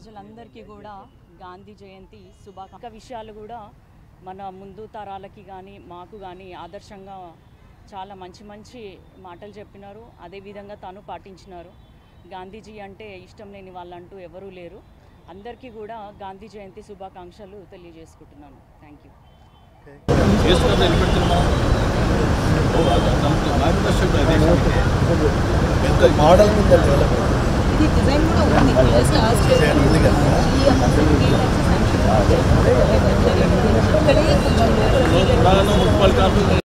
ప్రజలందరికీ కూడా గాంధీ జయంతి శుభాకాంక్షలు. విషయాలు కూడా మన ముందు తరాలకి కానీ మాకు కానీ ఆదర్శంగా చాలా మంచి మంచి మాటలు చెప్పినారు. అదేవిధంగా తాను పాటించినారు. గాంధీజీ అంటే ఇష్టం లేని వాళ్ళంటూ ఎవరూ లేరు. అందరికీ కూడా గాంధీ జయంతి శుభాకాంక్షలు తెలియజేసుకుంటున్నాను. Thank you. మోడల్ డిజైన్ కూడా ఉంది.